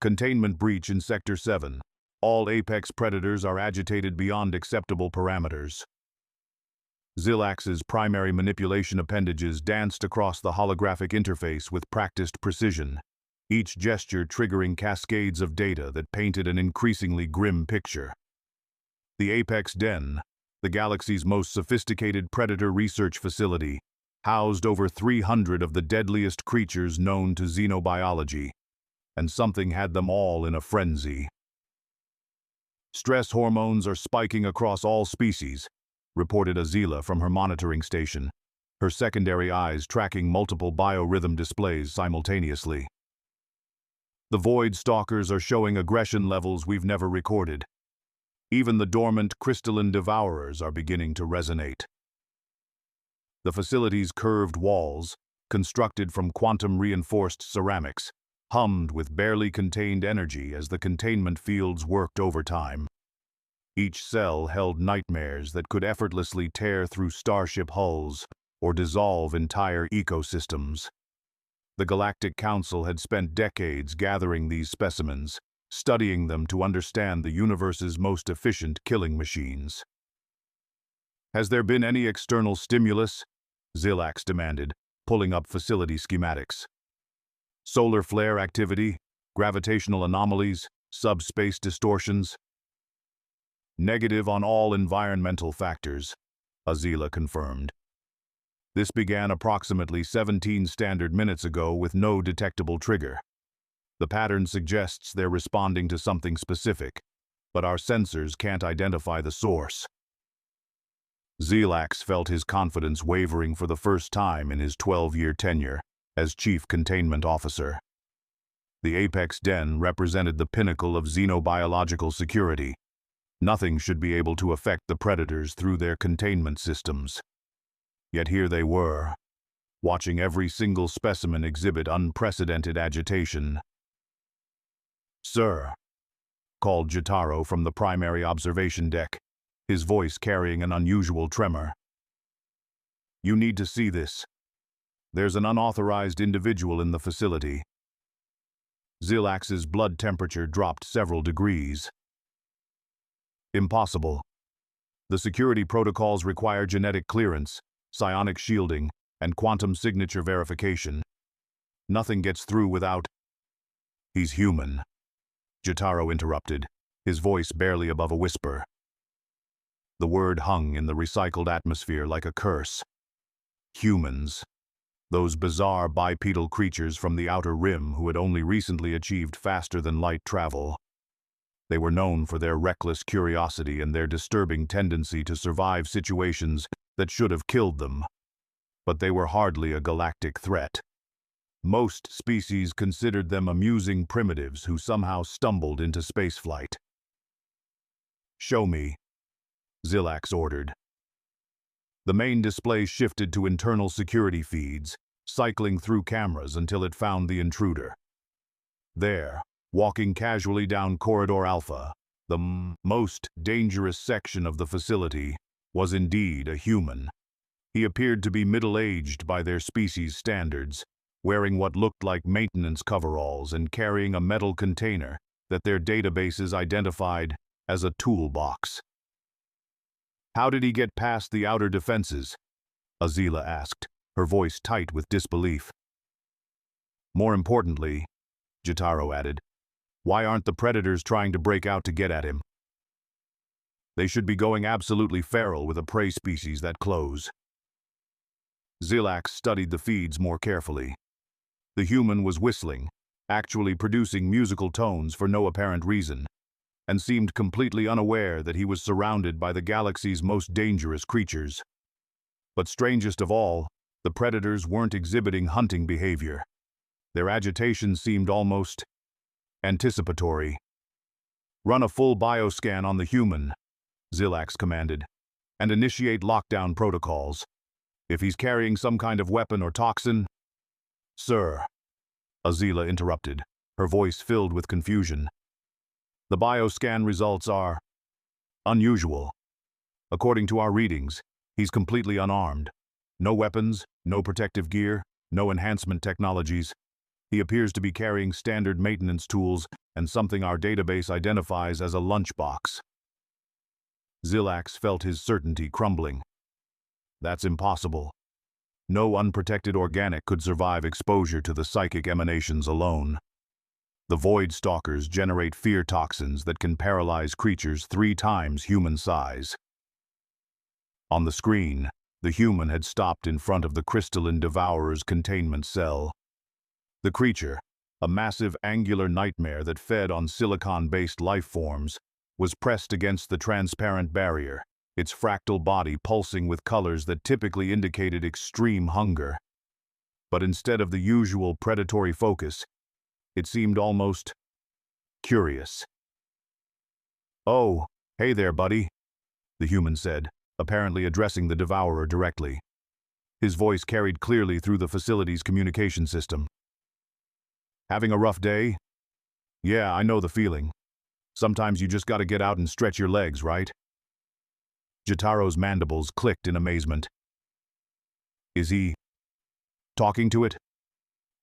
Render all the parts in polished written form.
Containment breach in Sector 7. All apex predators are agitated beyond acceptable parameters. Zilax's primary manipulation appendages danced across the holographic interface with practiced precision, each gesture triggering cascades of data that painted an increasingly grim picture. The Apex Den, the galaxy's most sophisticated predator research facility, housed over 300 of the deadliest creatures known to xenobiology, and something had them all in a frenzy. Stress hormones are spiking across all species, reported Azila from her monitoring station, her secondary eyes tracking multiple biorhythm displays simultaneously. The Void Stalkers are showing aggression levels we've never recorded. Even the dormant crystalline devourers are beginning to resonate. The facility's curved walls, constructed from quantum-reinforced ceramics, hummed with barely contained energy as the containment fields worked overtime. Each cell held nightmares that could effortlessly tear through starship hulls or dissolve entire ecosystems. The Galactic Council had spent decades gathering these specimens, studying them to understand the universe's most efficient killing machines. "Has there been any external stimulus?" Zilax demanded, pulling up facility schematics. "Solar flare activity, gravitational anomalies, subspace distortions?" "Negative on all environmental factors," Azila confirmed. This began approximately 17 standard minutes ago with no detectable trigger. The pattern suggests they're responding to something specific, but our sensors can't identify the source. Zilax felt his confidence wavering for the first time in his 12-year tenure as Chief Containment Officer. The Apex Den represented the pinnacle of xenobiological security. Nothing should be able to affect the predators through their containment systems. Yet here they were, watching every single specimen exhibit unprecedented agitation. "Sir," called Jotaro from the primary observation deck, his voice carrying an unusual tremor. "You need to see this. There's an unauthorized individual in the facility." Zilax's blood temperature dropped several degrees. "Impossible. The security protocols require genetic clearance, psionic shielding, and quantum signature verification. Nothing gets through without—" "He's human," Jotaro interrupted, his voice barely above a whisper. The word hung in the recycled atmosphere like a curse. Humans. Those bizarre bipedal creatures from the outer rim who had only recently achieved faster-than-light travel. They were known for their reckless curiosity and their disturbing tendency to survive situations that should have killed them. But they were hardly a galactic threat. Most species considered them amusing primitives who somehow stumbled into spaceflight. "Show me," Zilax ordered. The main display shifted to internal security feeds, cycling through cameras until it found the intruder. There, walking casually down Corridor Alpha, the most dangerous section of the facility, was indeed a human. He appeared to be middle-aged by their species standards, wearing what looked like maintenance coveralls and carrying a metal container that their databases identified as a toolbox. "How did he get past the outer defenses?" Azila asked, her voice tight with disbelief. "More importantly," Jotaro added, "why aren't the predators trying to break out to get at him? They should be going absolutely feral with a prey species that close." Zilax studied the feeds more carefully. The human was whistling, actually producing musical tones for no apparent reason, and seemed completely unaware that he was surrounded by the galaxy's most dangerous creatures. But strangest of all, the predators weren't exhibiting hunting behavior. Their agitation seemed almost anticipatory. "Run a full bioscan on the human," Zilax commanded, "and initiate lockdown protocols. If he's carrying some kind of weapon or toxin—" "Sir," Azila interrupted, her voice filled with confusion. "The bioscan results are unusual. According to our readings, he's completely unarmed. No weapons, no protective gear, no enhancement technologies. He appears to be carrying standard maintenance tools and something our database identifies as a lunchbox. Zilax felt his certainty crumbling. That's impossible. No unprotected organic could survive exposure to the psychic emanations alone. The Void Stalkers generate fear toxins that can paralyze creatures 3 times human size. On the screen, the human had stopped in front of the crystalline devourer's containment cell. The creature, a massive angular nightmare that fed on silicon-based life forms, was pressed against the transparent barrier, its fractal body pulsing with colors that typically indicated extreme hunger. But instead of the usual predatory focus, it seemed almost curious. "Oh, hey there, buddy," the human said, apparently addressing the devourer directly. His voice carried clearly through the facility's communication system. "Having a rough day?" "Yeah, I know the feeling. Sometimes you just gotta get out and stretch your legs, right?" Jotaro's mandibles clicked in amazement. Is he talking to it?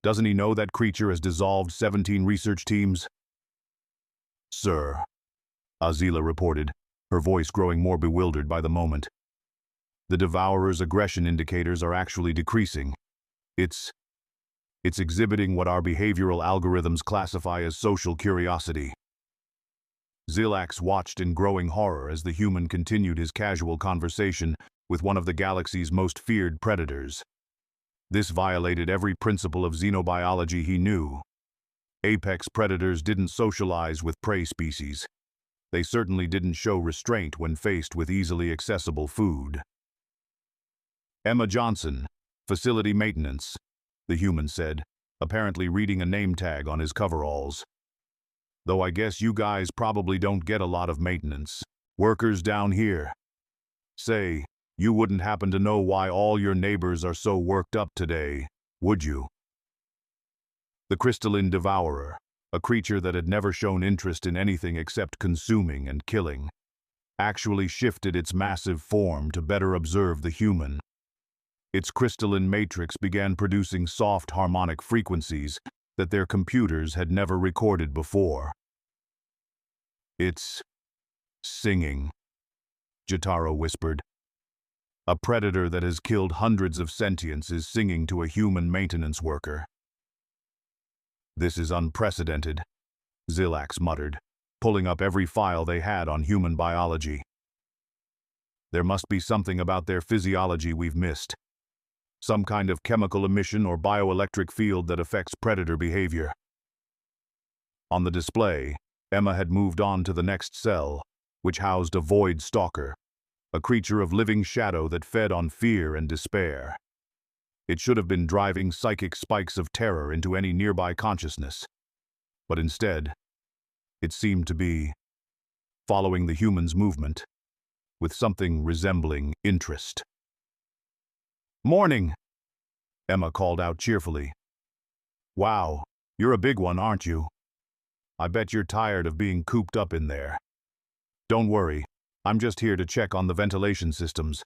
Doesn't he know that creature has dissolved 17 research teams? "Sir," Azila reported, her voice growing more bewildered by the moment. "The devourer's aggression indicators are actually decreasing. It's exhibiting what our behavioral algorithms classify as social curiosity." Zilax watched in growing horror as the human continued his casual conversation with one of the galaxy's most feared predators. This violated every principle of xenobiology he knew. Apex predators didn't socialize with prey species. They certainly didn't show restraint when faced with easily accessible food. "Emma Johnson, facility maintenance," the human said, apparently reading a name tag on his coveralls. "Though I guess you guys probably don't get a lot of maintenance. Workers down here. Say, you wouldn't happen to know why all your neighbors are so worked up today, would you?" The crystalline devourer, a creature that had never shown interest in anything except consuming and killing, actually shifted its massive form to better observe the human. Its crystalline matrix began producing soft harmonic frequencies that their computers had never recorded before. "It's singing," Jotaro whispered. "A predator that has killed hundreds of sentients is singing to a human maintenance worker." "This is unprecedented," Zilax muttered, pulling up every file they had on human biology. "There must be something about their physiology we've missed. Some kind of chemical emission or bioelectric field that affects predator behavior." On the display, Emma had moved on to the next cell, which housed a Void Stalker, a creature of living shadow that fed on fear and despair. It should have been driving psychic spikes of terror into any nearby consciousness. But instead, it seemed to be following the human's movement, with something resembling interest. "Morning," Emma called out cheerfully. "Wow, you're a big one, aren't you? I bet you're tired of being cooped up in there. Don't worry, I'm just here to check on the ventilation systems.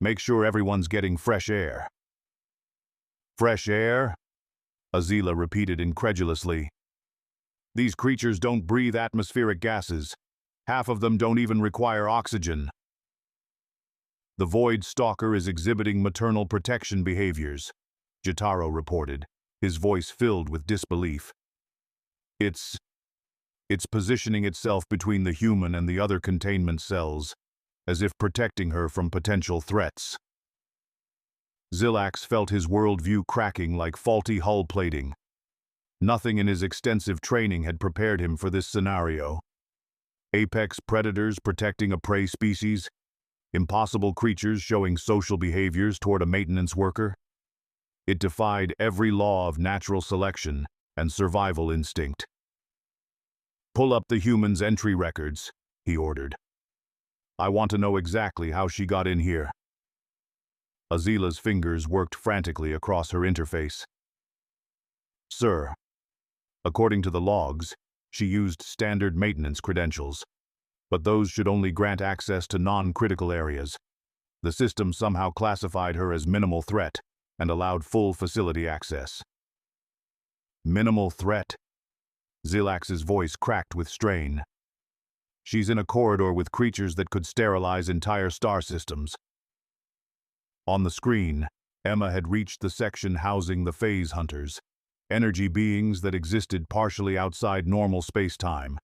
Make sure everyone's getting fresh air." "Fresh air?" Azila repeated incredulously. "These creatures don't breathe atmospheric gases. Half of them don't even require oxygen." "The Void Stalker is exhibiting maternal protection behaviors," Jotaro reported, his voice filled with disbelief. It's positioning itself between the human and the other containment cells, as if protecting her from potential threats." Zilax felt his worldview cracking like faulty hull plating. Nothing in his extensive training had prepared him for this scenario. Apex predators protecting a prey species, impossible creatures showing social behaviors toward a maintenance worker. It defied every law of natural selection and survival instinct. "Pull up the human's entry records," he ordered. "I want to know exactly how she got in here." Azila's fingers worked frantically across her interface. "Sir, according to the logs, she used standard maintenance credentials, but those should only grant access to non-critical areas. The system somehow classified her as minimal threat and allowed full facility access." Minimal threat. Zilax's voice cracked with strain. She's in a corridor with creatures that could sterilize entire star systems. On the screen, Emma had reached the section housing the phase hunters, energy beings that existed partially outside normal space-time,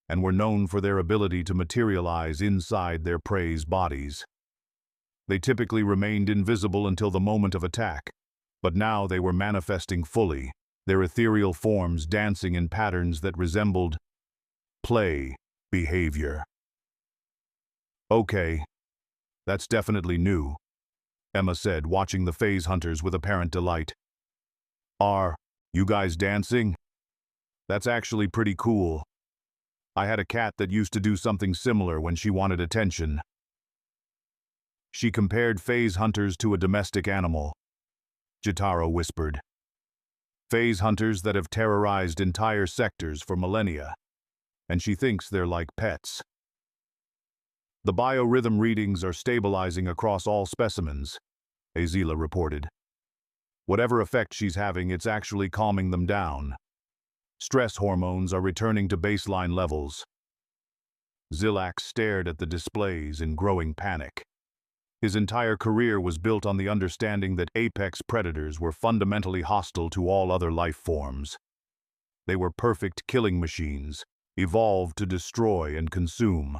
and were known for their ability to materialize inside their prey's bodies. They typically remained invisible until the moment of attack, but now they were manifesting fully, their ethereal forms dancing in patterns that resembled play behavior. Okay, that's definitely new, Emma said, watching the phase hunters with apparent delight. Are you guys dancing? That's actually pretty cool. I had a cat that used to do something similar when she wanted attention. She compared phase hunters to a domestic animal. Jotaro whispered. Phase hunters that have terrorized entire sectors for millennia, and she thinks they're like pets. The biorhythm readings are stabilizing across all specimens, Azila reported. Whatever effect she's having, it's actually calming them down. Stress hormones are returning to baseline levels. Zilax stared at the displays in growing panic. His entire career was built on the understanding that apex predators were fundamentally hostile to all other life forms. They were perfect killing machines, evolved to destroy and consume.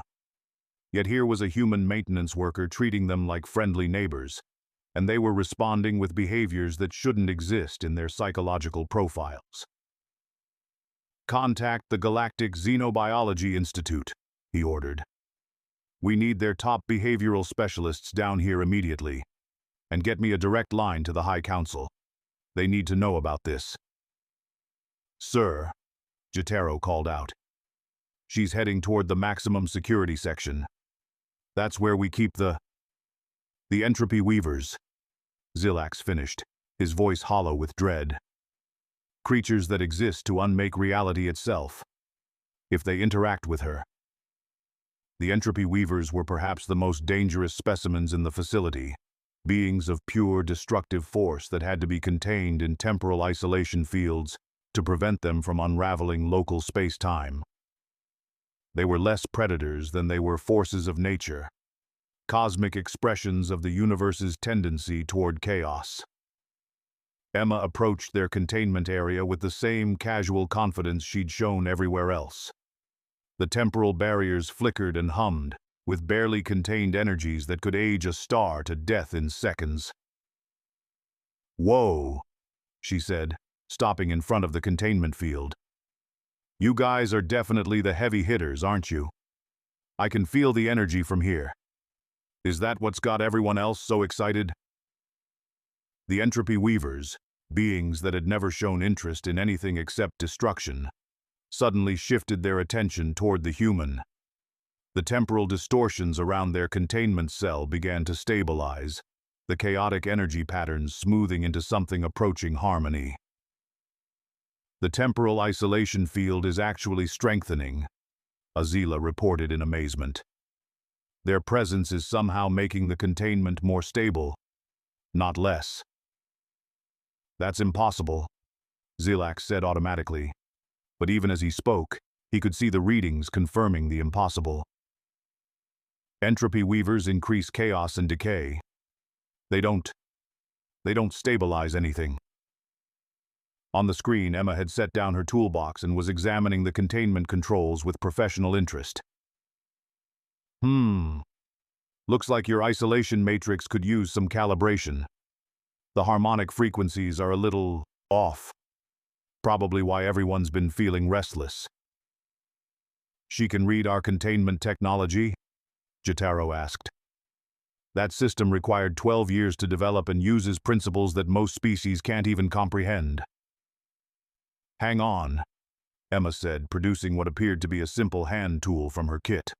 Yet here was a human maintenance worker treating them like friendly neighbors, and they were responding with behaviors that shouldn't exist in their psychological profiles. Contact the Galactic Xenobiology Institute, he ordered. We need their top behavioral specialists down here immediately, and get me a direct line to the High Council. They need to know about this. Sir, Jotaro called out. She's heading toward the maximum security section. That's where we keep the entropy weavers, Zilax finished, his voice hollow with dread. Creatures that exist to unmake reality itself, if they interact with her. The entropy weavers were perhaps the most dangerous specimens in the facility, beings of pure destructive force that had to be contained in temporal isolation fields to prevent them from unraveling local space-time. They were less predators than they were forces of nature, cosmic expressions of the universe's tendency toward chaos. Emma approached their containment area with the same casual confidence she'd shown everywhere else. The temporal barriers flickered and hummed, with barely contained energies that could age a star to death in seconds. Whoa, she said, stopping in front of the containment field. You guys are definitely the heavy hitters, aren't you? I can feel the energy from here. Is that what's got everyone else so excited? The entropy weavers, beings that had never shown interest in anything except destruction, suddenly shifted their attention toward the human. The temporal distortions around their containment cell began to stabilize, the chaotic energy patterns smoothing into something approaching harmony. The temporal isolation field is actually strengthening, Azila reported in amazement. Their presence is somehow making the containment more stable, not less. That's impossible, Zilax said automatically. But even as he spoke, he could see the readings confirming the impossible. Entropy weavers increase chaos and decay. They don't stabilize anything. On the screen, Emma had set down her toolbox and was examining the containment controls with professional interest. Looks like your isolation matrix could use some calibration. The harmonic frequencies are a little off. Probably why everyone's been feeling restless. She can read our containment technology? Jotaro asked. That system required 12 years to develop and uses principles that most species can't even comprehend. Hang on, Emma said, producing what appeared to be a simple hand tool from her kit.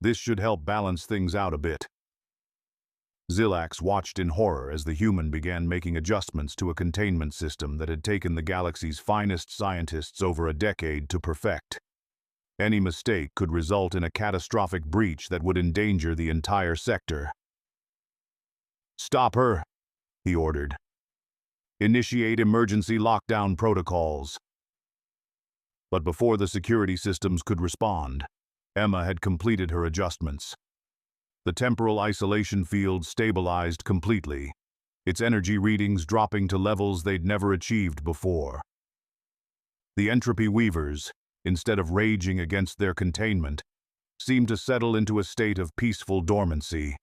This should help balance things out a bit. Zilax watched in horror as the human began making adjustments to a containment system that had taken the galaxy's finest scientists over a decade to perfect. Any mistake could result in a catastrophic breach that would endanger the entire sector. Stop her, he ordered. Initiate emergency lockdown protocols. But before the security systems could respond, Emma had completed her adjustments. The temporal isolation field stabilized completely, its energy readings dropping to levels they'd never achieved before. The entropy weavers, instead of raging against their containment, seemed to settle into a state of peaceful dormancy.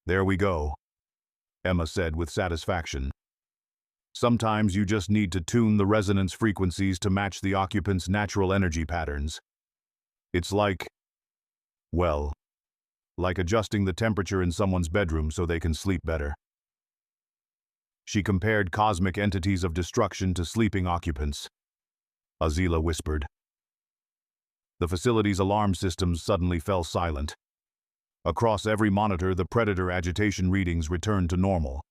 "There we go," Emma said with satisfaction. "Sometimes you just need to tune the resonance frequencies to match the occupant's natural energy patterns. It's well, like adjusting the temperature in someone's bedroom so they can sleep better." She compared cosmic entities of destruction to sleeping occupants. Azila whispered. The facility's alarm systems suddenly fell silent. Across every monitor, the predator agitation readings returned to normal.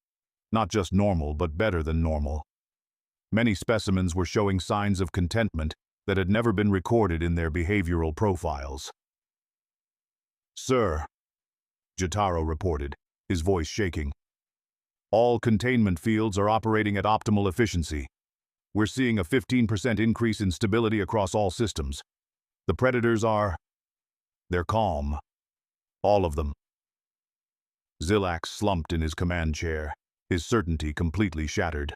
Not just normal, but better than normal. Many specimens were showing signs of contentment that had never been recorded in their behavioral profiles. "Sir," Jotaro reported, his voice shaking. "All containment fields are operating at optimal efficiency. We're seeing a 15% increase in stability across all systems. The predators they're calm. All of them." Zilax slumped in his command chair, his certainty completely shattered.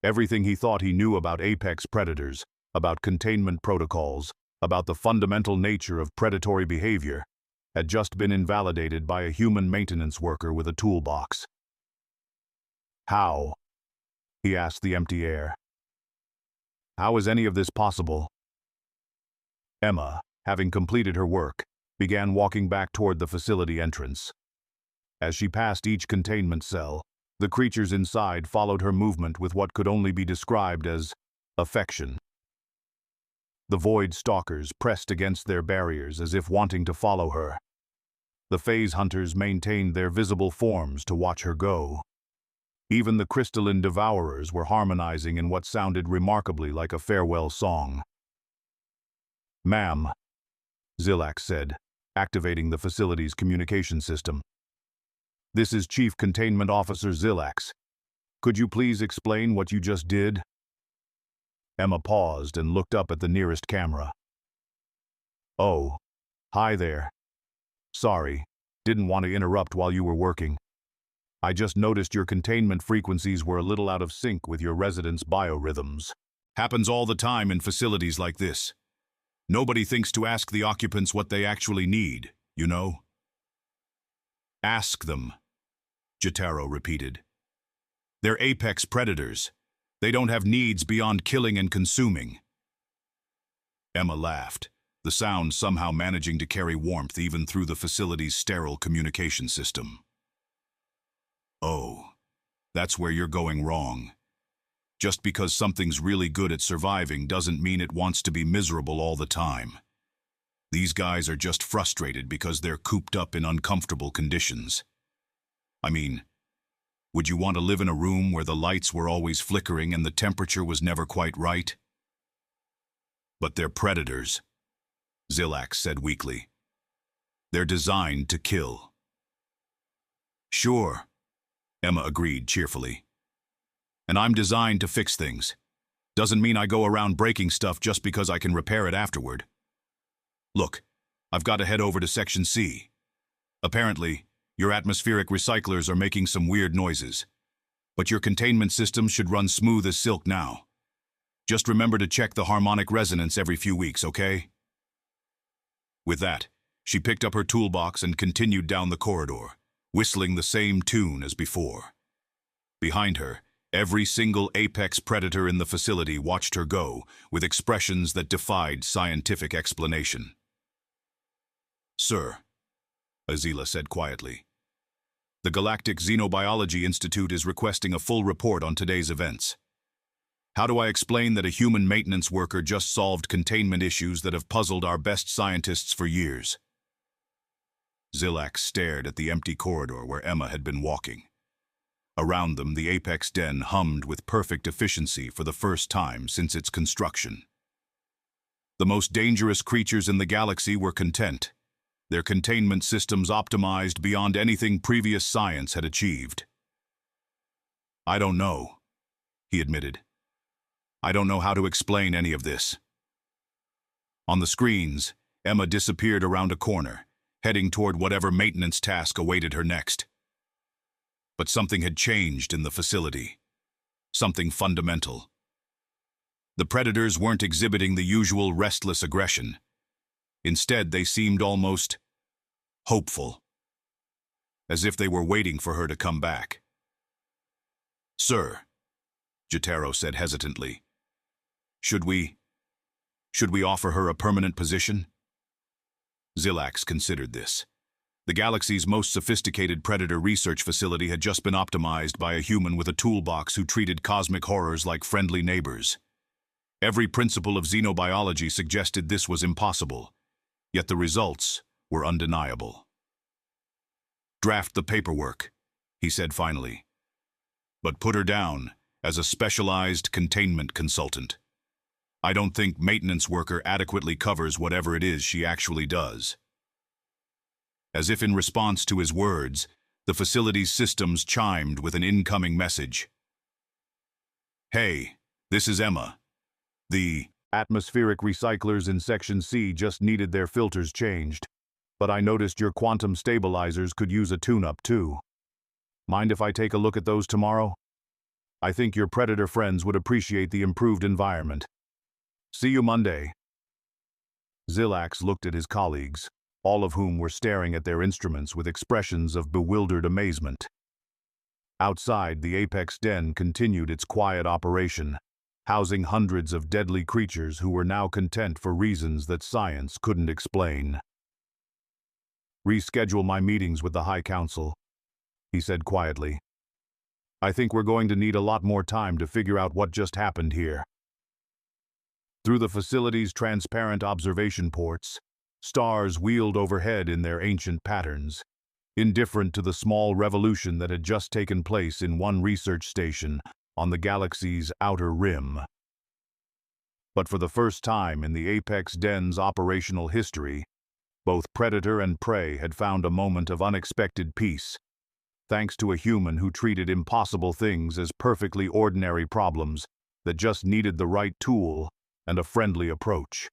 Everything he thought he knew about apex predators, about containment protocols, about the fundamental nature of predatory behavior, had just been invalidated by a human maintenance worker with a toolbox. "How?" he asked the empty air. "How is any of this possible?" Emma, having completed her work, began walking back toward the facility entrance. As she passed each containment cell, the creatures inside followed her movement with what could only be described as affection. The void stalkers pressed against their barriers as if wanting to follow her. The phase hunters maintained their visible forms to watch her go. Even the crystalline devourers were harmonizing in what sounded remarkably like a farewell song. "Ma'am," Zilax said, activating the facility's communication system. "This is Chief Containment Officer Zilax. Could you please explain what you just did?" Emma paused and looked up at the nearest camera. "Oh, hi there. Sorry, didn't want to interrupt while you were working. I just noticed your containment frequencies were a little out of sync with your residents' biorhythms. Happens all the time in facilities like this. Nobody thinks to ask the occupants what they actually need, you know?" "Ask them," Jotaro repeated. "They're apex predators. They don't have needs beyond killing and consuming." Emma laughed, the sound somehow managing to carry warmth even through the facility's sterile communication system. "Oh, that's where you're going wrong. Just because something's really good at surviving doesn't mean it wants to be miserable all the time. These guys are just frustrated because they're cooped up in uncomfortable conditions. I mean, would you want to live in a room where the lights were always flickering and the temperature was never quite right?" "But they're predators," Zilax said weakly. "They're designed to kill." "Sure," Emma agreed cheerfully. "And I'm designed to fix things. Doesn't mean I go around breaking stuff just because I can repair it afterward. Look, I've got to head over to Section C. Apparently, your atmospheric recyclers are making some weird noises. But your containment systems should run smooth as silk now. Just remember to check the harmonic resonance every few weeks, okay?" With that, she picked up her toolbox and continued down the corridor, whistling the same tune as before. Behind her, every single apex predator in the facility watched her go, with expressions that defied scientific explanation. "Sir," Azila said quietly, "the Galactic Xenobiology Institute is requesting a full report on today's events. How do I explain that a human maintenance worker just solved containment issues that have puzzled our best scientists for years?" Zilax stared at the empty corridor where Emma had been walking. Around them, the apex den hummed with perfect efficiency for the first time since its construction. The most dangerous creatures in the galaxy were content, their containment systems optimized beyond anything previous science had achieved. I don't know, he admitted. I don't know how to explain any of this. On the screens, Emma disappeared around a corner, heading toward whatever maintenance task awaited her next. But something had changed in the facility. Something fundamental. The predators weren't exhibiting the usual restless aggression. Instead, they seemed almost hopeful, as if they were waiting for her to come back. "Sir," Jotaro said hesitantly, Should we offer her a permanent position?" Zilax considered this. The galaxy's most sophisticated predator research facility had just been optimized by a human with a toolbox who treated cosmic horrors like friendly neighbors. Every principle of xenobiology suggested this was impossible, yet the results were undeniable. "Draft the paperwork," he said finally. "But put her down as a specialized containment consultant. I don't think maintenance worker adequately covers whatever it is she actually does." As if in response to his words, the facility's systems chimed with an incoming message. "Hey, this is Emma. The atmospheric recyclers in Section C just needed their filters changed, but I noticed your quantum stabilizers could use a tune-up too. Mind if I take a look at those tomorrow? I think your predator friends would appreciate the improved environment. See you Monday." Zilax looked at his colleagues, all of whom were staring at their instruments with expressions of bewildered amazement. Outside, the Apex Den continued its quiet operation, housing hundreds of deadly creatures who were now content for reasons that science couldn't explain. "Reschedule my meetings with the High Council," he said quietly. "I think we're going to need a lot more time to figure out what just happened here." Through the facility's transparent observation ports, stars wheeled overhead in their ancient patterns, indifferent to the small revolution that had just taken place in one research station on the galaxy's outer rim. But for the first time in the Apex Den's operational history, both predator and prey had found a moment of unexpected peace, thanks to a human who treated impossible things as perfectly ordinary problems that just needed the right tool and a friendly approach.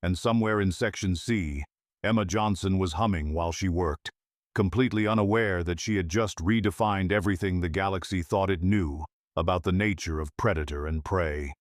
And somewhere in Section C, Emma Johnson was humming while she worked, completely unaware that she had just redefined everything the galaxy thought it knew about the nature of predator and prey.